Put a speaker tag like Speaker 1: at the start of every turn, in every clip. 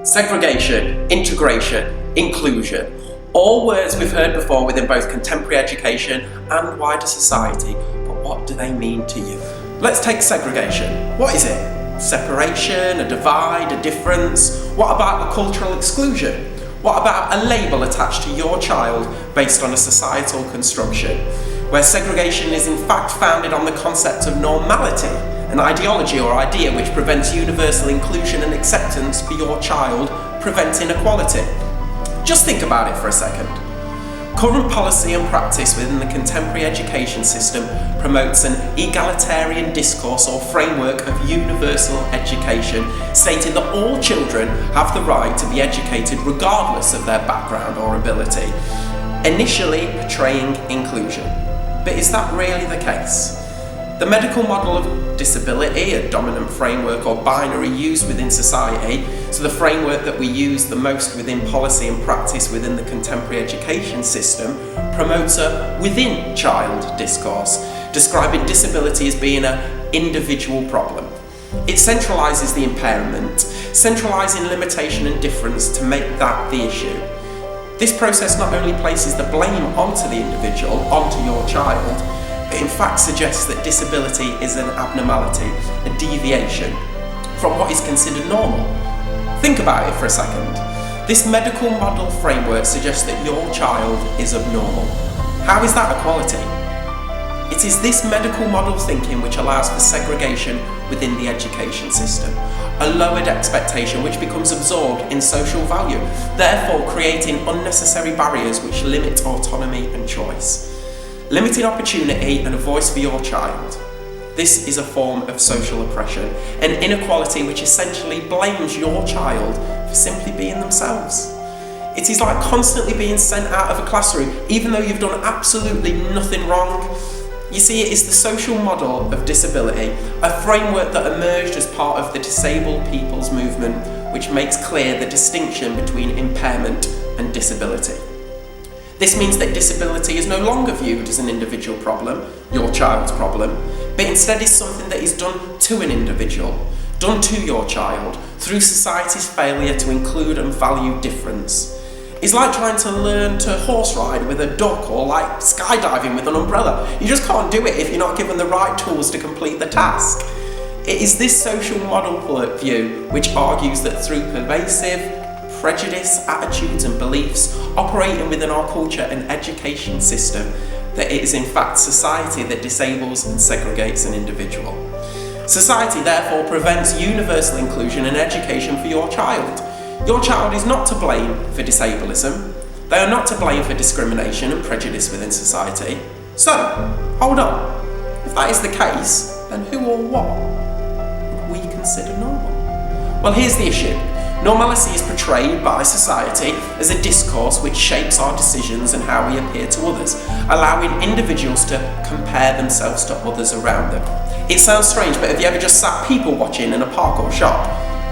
Speaker 1: Segregation, integration, inclusion. All words we've heard before within both contemporary education and wider society, but what do they mean to you? Let's take segregation. What is it? Separation, a divide, a difference? What about a cultural exclusion? What about a label attached to your child based on a societal construction, where segregation is in fact founded on the concept of normality, an ideology or idea which prevents universal inclusion and acceptance for your child, preventing equality? Just think about it for a second. Current policy and practice within the contemporary education system promotes an egalitarian discourse or framework of universal education, stating that all children have the right to be educated regardless of their background or ability, initially portraying inclusion. But is that really the case? The medical model of disability, a dominant framework or binary used within society, so the framework that we use the most within policy and practice within the contemporary education system, promotes a within-child discourse, describing disability as being an individual problem. It centralises the impairment, centralising limitation and difference to make that the issue. This process not only places the blame onto the individual, onto your child, but in fact suggests that disability is an abnormality, a deviation from what is considered normal. Think about it for a second. This medical model framework suggests that your child is abnormal. How is that equality? It is this medical model thinking which allows for segregation within the education system, a lowered expectation which becomes absorbed in social value, therefore creating unnecessary barriers which limit autonomy and choice. Limiting opportunity and a voice for your child. This is a form of social oppression, an inequality which essentially blames your child for simply being themselves. It is like constantly being sent out of a classroom even though you've done absolutely nothing wrong. You see, it is the social model of disability, a framework that emerged as part of the disabled people's movement, which makes clear the distinction between impairment and disability. This means that disability is no longer viewed as an individual problem, your child's problem, but instead is something that is done to an individual, done to your child, through society's failure to include and value difference. It's like trying to learn to horse ride with a duck or like skydiving with an umbrella. You just can't do it if you're not given the right tools to complete the task. It is this social model view which argues that through pervasive prejudice, attitudes and beliefs operating within our culture and education system, that it is in fact society that disables and segregates an individual. Society therefore prevents universal inclusion and education for your child. Your child is not to blame for disableism. They are not to blame for discrimination and prejudice within society. So, hold on. If that is the case, then who or what would we consider normal? Well, here's the issue. Normality is portrayed by society as a discourse which shapes our decisions and how we appear to others, allowing individuals to compare themselves to others around them. It sounds strange, but have you ever just sat people watching in a park or shop?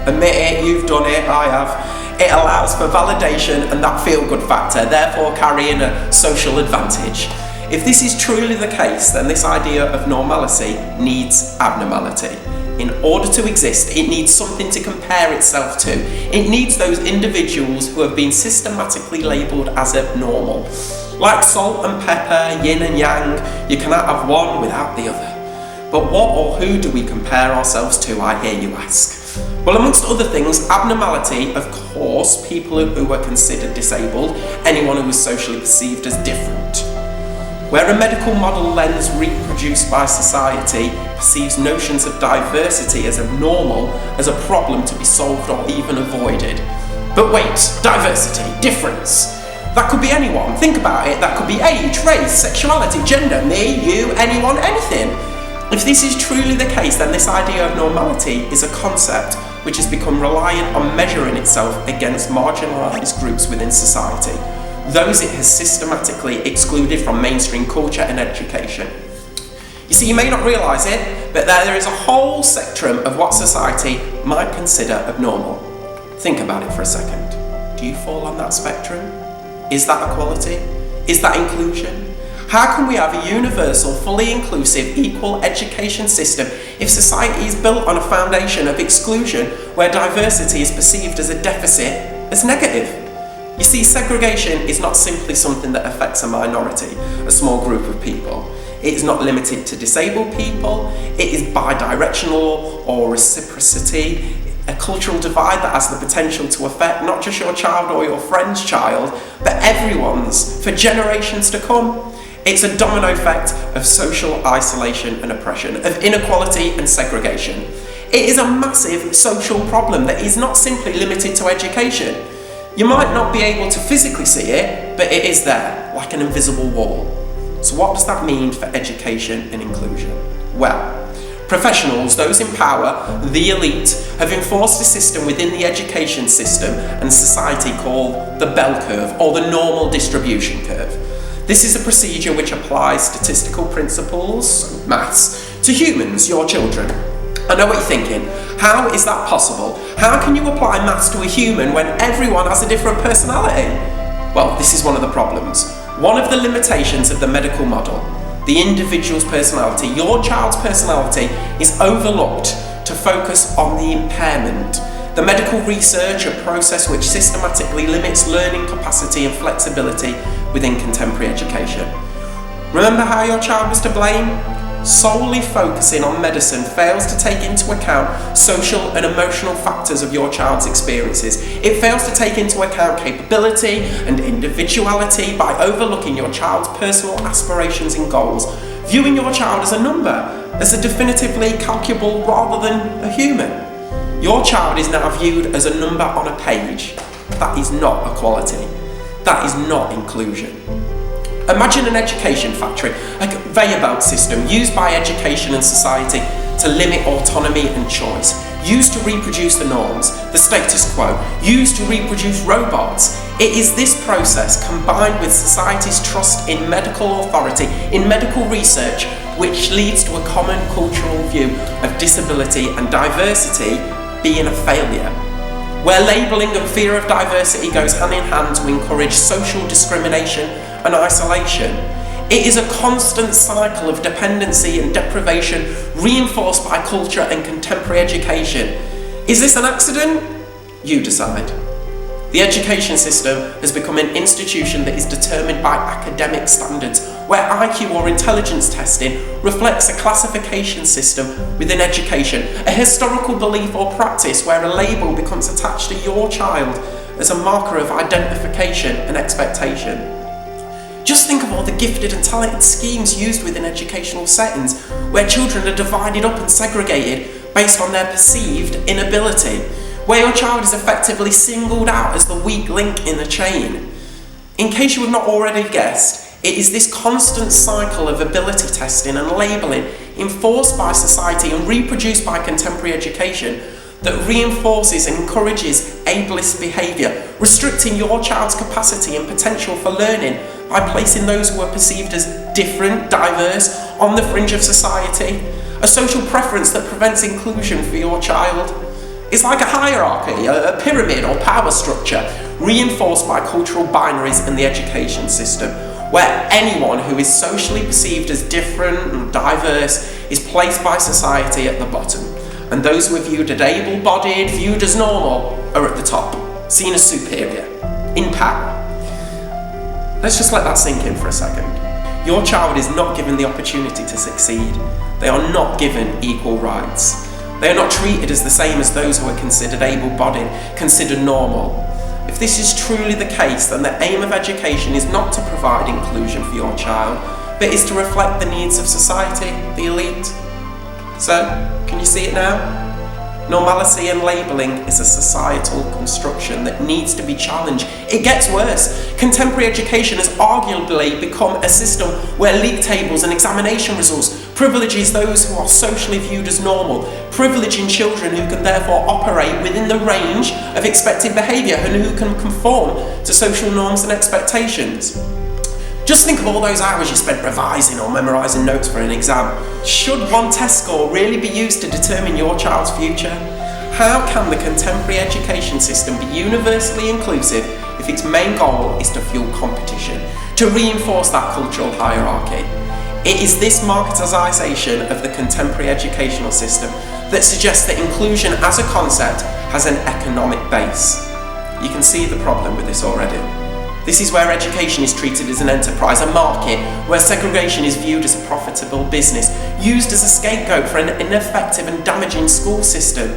Speaker 1: Admit it, you've done it, I have. It allows for validation and that feel-good factor, therefore carrying a social advantage. If this is truly the case, then this idea of normality needs abnormality. In order to exist, it needs something to compare itself to. It needs those individuals who have been systematically labelled as abnormal. Like salt and pepper, yin and yang, you cannot have one without the other. But what or who do we compare ourselves to, I hear you ask? Well, amongst other things, abnormality, of course, people who were considered disabled, anyone who was socially perceived as different. Where a medical model lens reproduced by society perceives notions of diversity as abnormal, as a problem to be solved or even avoided. But wait, diversity, difference. That could be anyone. Think about it. That could be age, race, sexuality, gender, me, you, anyone, anything. If this is truly the case, then this idea of normality is a concept which has become reliant on measuring itself against marginalised groups within society, those it has systematically excluded from mainstream culture and education. You see, you may not realise it, but there is a whole spectrum of what society might consider abnormal. Think about it for a second. Do you fall on that spectrum? Is that equality? Is that inclusion? How can we have a universal, fully inclusive, equal education system if society is built on a foundation of exclusion where diversity is perceived as a deficit, as negative? You see, segregation is not simply something that affects a minority, a small group of people. It is not limited to disabled people, it is bi-directional or reciprocity, a cultural divide that has the potential to affect not just your child or your friend's child, but everyone's for generations to come. It's a domino effect of social isolation and oppression, of inequality and segregation. It is a massive social problem that is not simply limited to education. You might not be able to physically see it, but it is there, like an invisible wall. So what does that mean for education and inclusion? Well, professionals, those in power, the elite, have enforced a system within the education system and society called the bell curve, or the normal distribution curve. This is a procedure which applies statistical principles, maths, to humans, your children. I know what you're thinking. How is that possible? How can you apply maths to a human when everyone has a different personality? Well, this is one of the problems. One of the limitations of the medical model, the individual's personality, your child's personality, is overlooked to focus on the impairment. The medical research, a process which systematically limits learning capacity and flexibility within contemporary education. Remember how your child was to blame? Solely focusing on medicine fails to take into account social and emotional factors of your child's experiences. It fails to take into account capability and individuality by overlooking your child's personal aspirations and goals, viewing your child as a number, as a definitively calculable rather than a human. Your child is now viewed as a number on a page. That is not equality. That is not inclusion. Imagine an education factory, a conveyor belt system used by education and society to limit autonomy and choice, used to reproduce the norms, the status quo, used to reproduce robots. It is this process, combined with society's trust in medical authority, in medical research, which leads to a common cultural view of disability and diversity being a failure, where labelling and fear of diversity goes hand in hand to encourage social discrimination and isolation. It is a constant cycle of dependency and deprivation reinforced by culture and contemporary education. Is this an accident? You decide. The education system has become an institution that is determined by academic standards, where IQ or intelligence testing reflects a classification system within education, a historical belief or practice where a label becomes attached to your child as a marker of identification and expectation. Just think of all the gifted and talented schemes used within educational settings, where children are divided up and segregated based on their perceived inability, where your child is effectively singled out as the weak link in the chain. In case you have not already guessed, it is this constant cycle of ability testing and labelling enforced by society and reproduced by contemporary education that reinforces and encourages ableist behaviour, restricting your child's capacity and potential for learning by placing those who are perceived as different, diverse, on the fringe of society, a social preference that prevents inclusion for your child. It's like a hierarchy, a pyramid or power structure reinforced by cultural binaries in the education system, where anyone who is socially perceived as different and diverse is placed by society at the bottom, and those who are viewed as able-bodied, viewed as normal, are at the top, seen as superior, in power. Let's just let that sink in for a second. Your child is not given the opportunity to succeed. They are not given equal rights. They are not treated as the same as those who are considered able-bodied, considered normal. If this is truly the case, then the aim of education is not to provide inclusion for your child, but is to reflect the needs of society, the elite. So, can you see it now? Normality and labelling is a societal construction that needs to be challenged. It gets worse. Contemporary education has arguably become a system where league tables and examination results privileges those who are socially viewed as normal, privileging children who can therefore operate within the range of expected behaviour and who can conform to social norms and expectations. Just think of all those hours you spent revising or memorising notes for an exam. Should one test score really be used to determine your child's future? How can the contemporary education system be universally inclusive if if its main goal is to fuel competition, to reinforce that cultural hierarchy. It is this marketisation of the contemporary educational system that suggests that inclusion as a concept has an economic base. You can see the problem with this already. This is where education is treated as an enterprise, a market, where segregation is viewed as a profitable business, used as a scapegoat for an ineffective and damaging school system.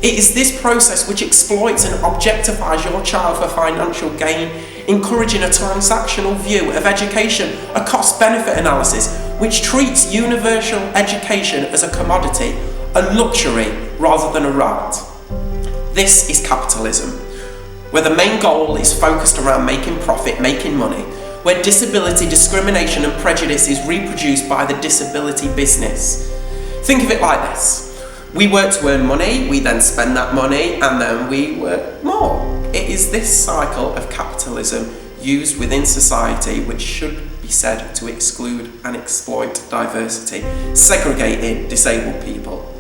Speaker 1: It is this process which exploits and objectifies your child for financial gain, encouraging a transactional view of education, a cost-benefit analysis, which treats universal education as a commodity, a luxury rather than a right. This is capitalism, where the main goal is focused around making profit, making money, where disability, discrimination and prejudice is reproduced by the disability business. Think of it like this. We work to earn money, we then spend that money, and then we work more. It is this cycle of capitalism used within society which should be said to exclude and exploit diversity, segregating disabled people.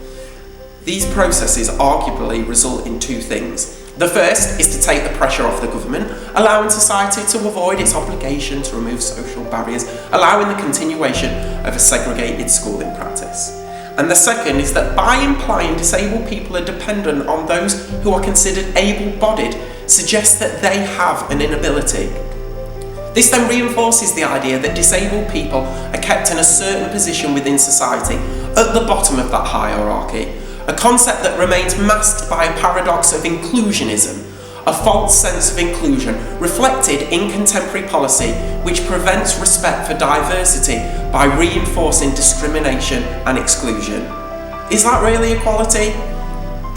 Speaker 1: These processes arguably result in two things. The first is to take the pressure off the government, allowing society to avoid its obligation to remove social barriers, allowing the continuation of a segregated schooling practice. And the second is that by implying disabled people are dependent on those who are considered able-bodied, suggests that they have an inability. This then reinforces the idea that disabled people are kept in a certain position within society, at the bottom of that hierarchy, a concept that remains masked by a paradox of inclusionism, a false sense of inclusion reflected in contemporary policy which prevents respect for diversity by reinforcing discrimination and exclusion. Is that really equality?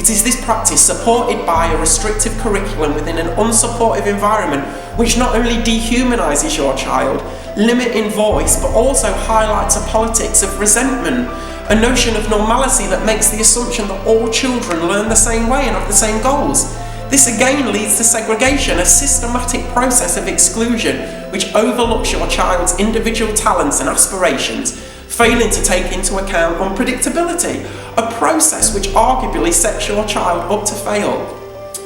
Speaker 1: It is this practice supported by a restrictive curriculum within an unsupportive environment which not only dehumanises your child, limiting voice, but also highlights a politics of resentment, a notion of normality that makes the assumption that all children learn the same way and have the same goals. This again leads to segregation, a systematic process of exclusion which overlooks your child's individual talents and aspirations, failing to take into account unpredictability, a process which arguably sets your child up to fail.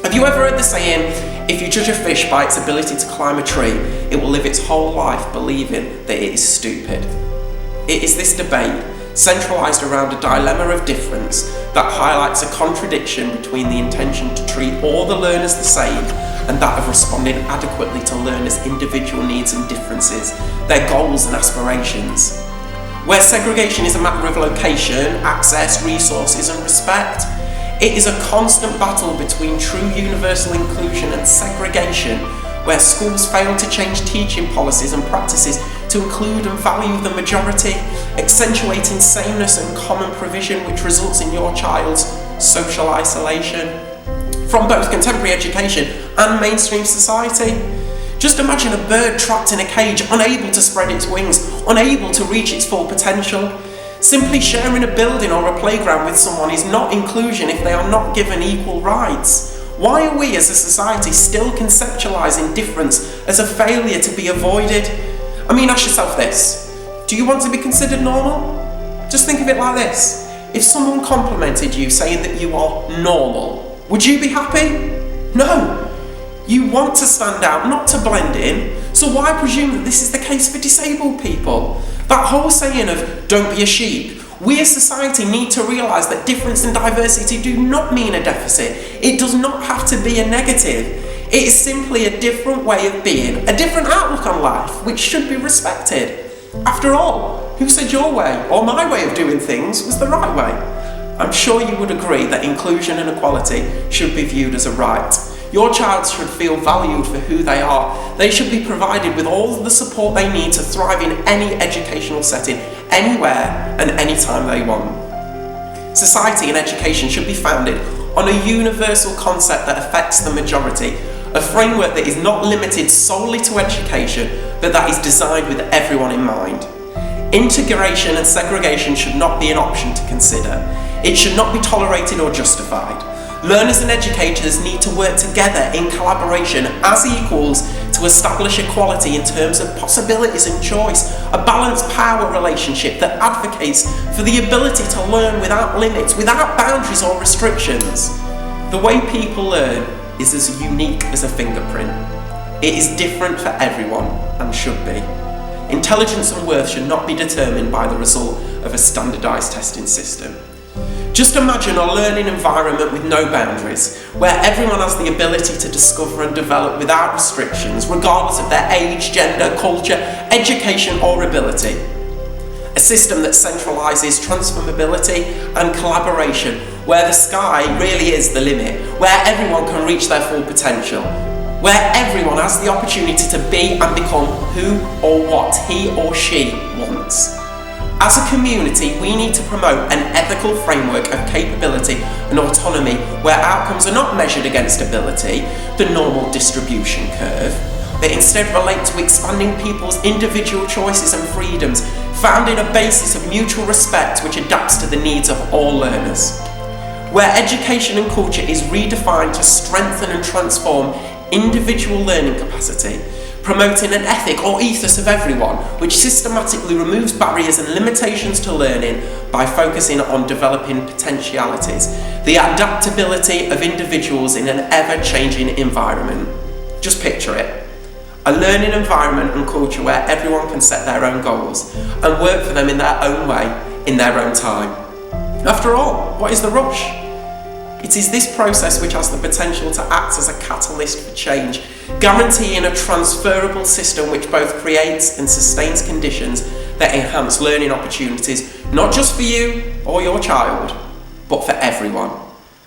Speaker 1: Have you ever heard the saying, if you judge a fish by its ability to climb a tree, it will live its whole life believing that it is stupid? It is this debate, centralised around a dilemma of difference, that highlights a contradiction between the intention to treat all the learners the same and that of responding adequately to learners' individual needs and differences, their goals and aspirations. Where segregation is a matter of location, access, resources and respect, it is a constant battle between true universal inclusion and segregation, where schools fail to change teaching policies and practices to include and value the majority, accentuating sameness and common provision which results in your child's social isolation from both contemporary education and mainstream society. Just imagine a bird trapped in a cage, unable to spread its wings, unable to reach its full potential. Simply sharing a building or a playground with someone is not inclusion if they are not given equal rights. Why are we as a society still conceptualising difference as a failure to be avoided? I mean, ask yourself this. Do you want to be considered normal? Just think of it like this. If someone complimented you saying that you are normal, would you be happy? No. You want to stand out, not to blend in. So why presume that this is the case for disabled people? That whole saying of, don't be a sheep. We as society need to realise that difference and diversity do not mean a deficit. It does not have to be a negative. It is simply a different way of being, a different outlook on life, which should be respected. After all, who said your way, or my way of doing things, was the right way? I'm sure you would agree that inclusion and equality should be viewed as a right. Your child should feel valued for who they are. They should be provided with all the support they need to thrive in any educational setting, anywhere and anytime they want. Society and education should be founded on a universal concept that affects the majority, a framework that is not limited solely to education, but that is designed with everyone in mind. Integration and segregation should not be an option to consider. It should not be tolerated or justified. Learners and educators need to work together in collaboration as equals to establish equality in terms of possibilities and choice, a balanced power relationship that advocates for the ability to learn without limits, without boundaries or restrictions. The way people learn is as unique as a fingerprint. It is different for everyone and should be. Intelligence and worth should not be determined by the result of a standardised testing system. Just imagine a learning environment with no boundaries, where everyone has the ability to discover and develop without restrictions, regardless of their age, gender, culture, education or ability. A system that centralises transformability and collaboration, where the sky really is the limit, where everyone can reach their full potential, where everyone has the opportunity to be and become who or what he or she wants. As a community, we need to promote an ethical framework of capability and autonomy where outcomes are not measured against ability, the normal distribution curve, but instead relate to expanding people's individual choices and freedoms, found in a basis of mutual respect which adapts to the needs of all learners. Where education and culture is redefined to strengthen and transform individual learning capacity, promoting an ethic or ethos of everyone, which systematically removes barriers and limitations to learning by focusing on developing potentialities, the adaptability of individuals in an ever-changing environment. Just picture it. A learning environment and culture where everyone can set their own goals and work for them in their own way, in their own time. After all, what is the rush? It is this process which has the potential to act as a catalyst for change, guaranteeing a transferable system which both creates and sustains conditions that enhance learning opportunities, not just for you or your child, but for everyone.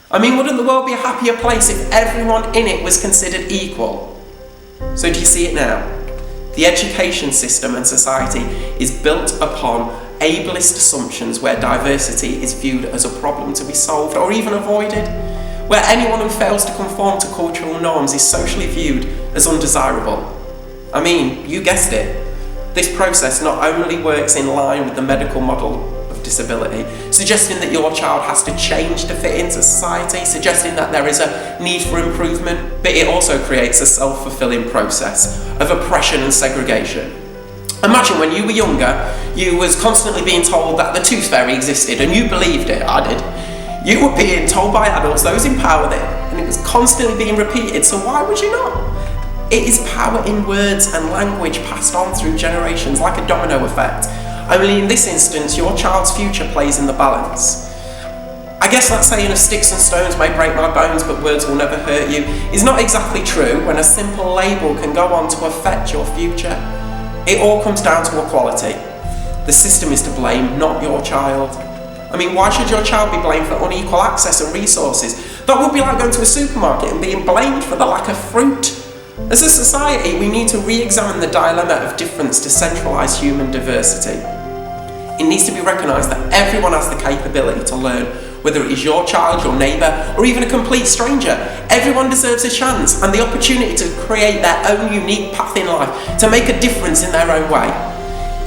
Speaker 1: I mean, wouldn't the world be a happier place if everyone in it was considered equal? So do you see it now? The education system and society is built upon ableist assumptions where diversity is viewed as a problem to be solved or even avoided, where anyone who fails to conform to cultural norms is socially viewed as undesirable. I mean, you guessed it. This process not only works in line with the medical model of disability, suggesting that your child has to change to fit into society, suggesting that there is a need for improvement, but it also creates a self-fulfilling process of oppression and segregation. Imagine when you were younger, you was constantly being told that the tooth fairy existed and you believed it. I did. You were being told by adults, those in power, that, and it was constantly being repeated, so why would you not? It is power in words and language passed on through generations like a domino effect. Only in this instance, your child's future plays in the balance. I guess that saying of sticks and stones may break my bones but words will never hurt you is not exactly true when a simple label can go on to affect your future. It all comes down to equality. The system is to blame, not your child. I mean, why should your child be blamed for unequal access and resources? That would be like going to a supermarket and being blamed for the lack of fruit. As a society, we need to re-examine the dilemma of difference to centralise human diversity. It needs to be recognised that everyone has the capability to learn, whether it is your child, your neighbour, or even a complete stranger. Everyone deserves a chance and the opportunity to create their own unique path in life, to make a difference in their own way.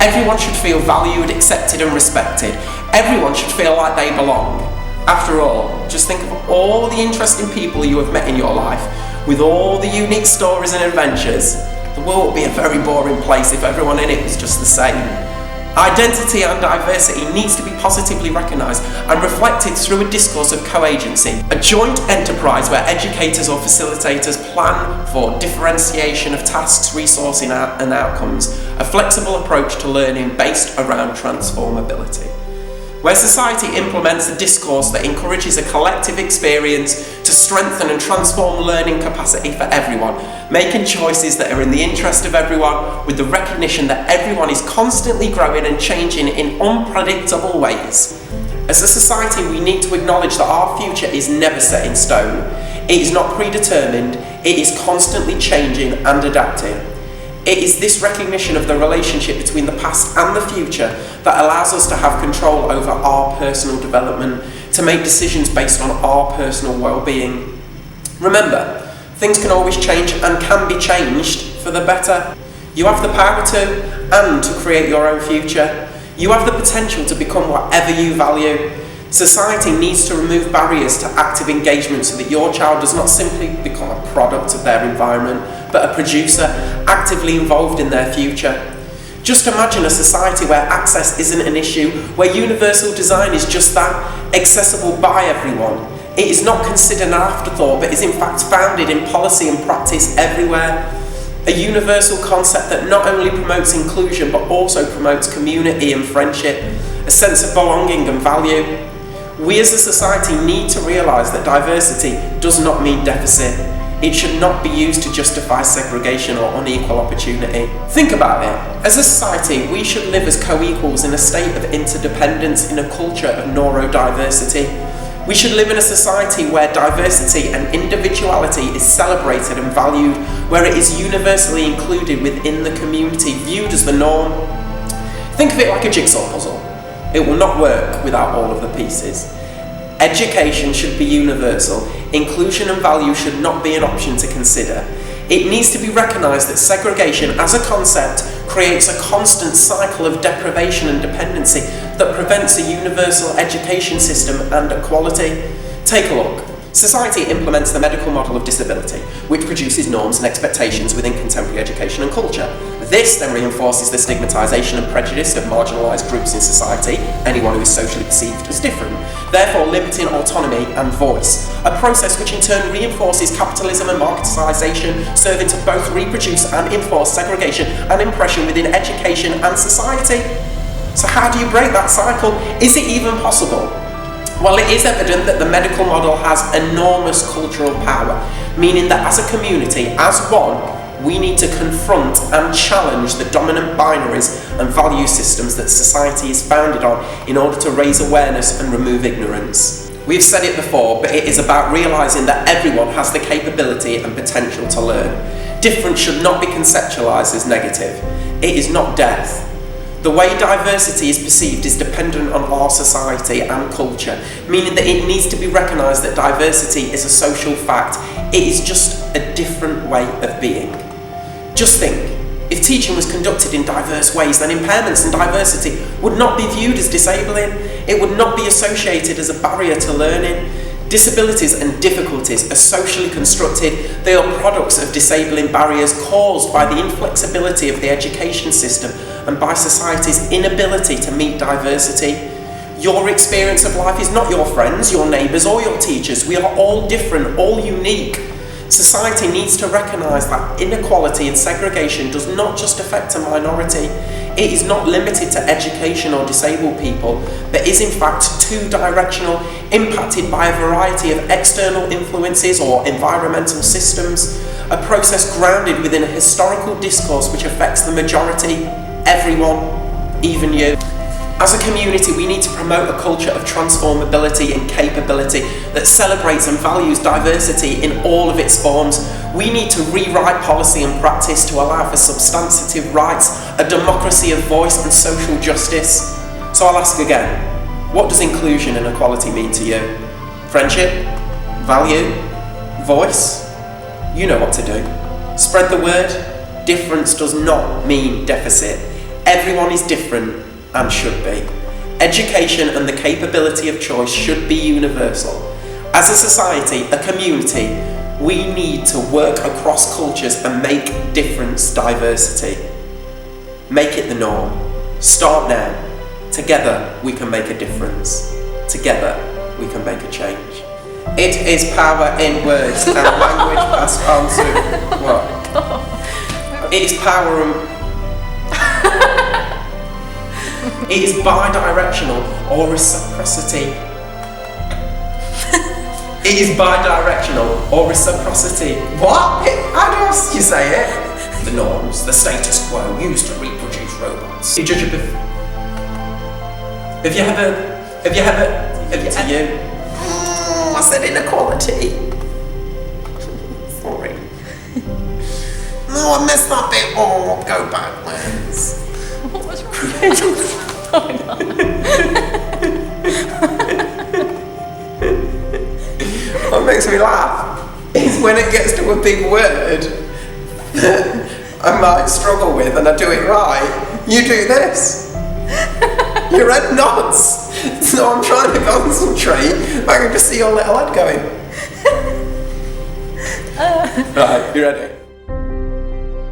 Speaker 1: Everyone should feel valued, accepted and respected. Everyone should feel like they belong. After all, just think of all the interesting people you have met in your life, with all the unique stories and adventures. The world would be a very boring place if everyone in it was just the same. Identity and diversity needs to be positively recognised and reflected through a discourse of co-agency, a joint enterprise where educators or facilitators plan for differentiation of tasks, resourcing and outcomes, a flexible approach to learning based around transformability, where society implements a discourse that encourages a collective experience to strengthen and transform learning capacity for everyone, making choices that are in the interest of everyone with the recognition that everyone is constantly growing and changing in unpredictable ways. As a society, we need to acknowledge that our future is never set in stone. It is not predetermined, it is constantly changing and adapting. It is this recognition of the relationship between the past and the future that allows us to have control over our personal development, to make decisions based on our personal well-being. Remember, things can always change and can be changed for the better. You have the power to and to create your own future. You have the potential to become whatever you value. Society needs to remove barriers to active engagement so that your child does not simply become a product of their environment, but a producer actively involved in their future. Just imagine a society where access isn't an issue, where universal design is just that, accessible by everyone. It is not considered an afterthought, but is in fact founded in policy and practice everywhere. A universal concept that not only promotes inclusion but also promotes community and friendship, a sense of belonging and value. We as a society need to realise that diversity does not mean deficit. It should not be used to justify segregation or unequal opportunity. Think about it. As a society, we should live as co-equals in a state of interdependence in a culture of neurodiversity. We should live in a society where diversity and individuality is celebrated and valued, where it is universally included within the community, viewed as the norm. Think of it like a jigsaw puzzle. It will not work without all of the pieces. Education should be universal. Inclusion and value should not be an option to consider. It needs to be recognised that segregation as a concept creates a constant cycle of deprivation and dependency that prevents a universal education system and equality. Take a look. Society implements the medical model of disability, which produces norms and expectations within contemporary education and culture. This then reinforces the stigmatisation and prejudice of marginalised groups in society, anyone who is socially perceived as different, therefore limiting autonomy and voice, a process which in turn reinforces capitalism and marketisation, serving to both reproduce and enforce segregation and oppression within education and society. So how do you break that cycle? Is it even possible? Well, it is evident that the medical model has enormous cultural power, meaning that as a community, as one, we need to confront and challenge the dominant binaries and value systems that society is founded on in order to raise awareness and remove ignorance. We've said it before, but it is about realising that everyone has the capability and potential to learn. Difference should not be conceptualised as negative. It is not death. The way diversity is perceived is dependent on our society and culture, meaning that it needs to be recognised that diversity is a social fact. It is just a different way of being. Just think, if teaching was conducted in diverse ways, then impairments and diversity would not be viewed as disabling. It would not be associated as a barrier to learning. Disabilities and difficulties are socially constructed. They are products of disabling barriers caused by the inflexibility of the education system and by society's inability to meet diversity. Your experience of life is not your friends, your neighbours or your teachers. We are all different, all unique. Society needs to recognise that inequality and segregation does not just affect a minority. It is not limited to education or disabled people, but is in fact two-directional, impacted by a variety of external influences or environmental systems, a process grounded within a historical discourse which affects the majority, everyone, even you. As a community, we need to promote a culture of transformability and capability that celebrates and values diversity in all of its forms. We need to rewrite policy and practice to allow for substantive rights, a democracy of voice and social justice. So I'll ask again, what does inclusion and equality mean to you? Friendship? Value? Voice? You know what to do. Spread the word. Difference does not mean deficit. Everyone is different and should be. Education and the capability of choice should be universal. As a society, a community, we need to work across cultures and make difference diversity. Make it the norm. Start now. Together we can make a difference. Together we can make a change. It is power in words and language passed on to what? It is power and it is bi-directional or reciprocity. It is bi-directional or reciprocity. What? How else do you say it? The norms, the status quo used to reproduce robots. You judge a bit. Have you I said inequality. Sorry. No, I messed that bit. Oh, go backwards.
Speaker 2: What was wrong?
Speaker 1: What makes me laugh is when it gets to a big word that I might struggle with and I do it right, you do this. Your head nods. So I'm trying to concentrate. I can just see your little head going. Right, you ready?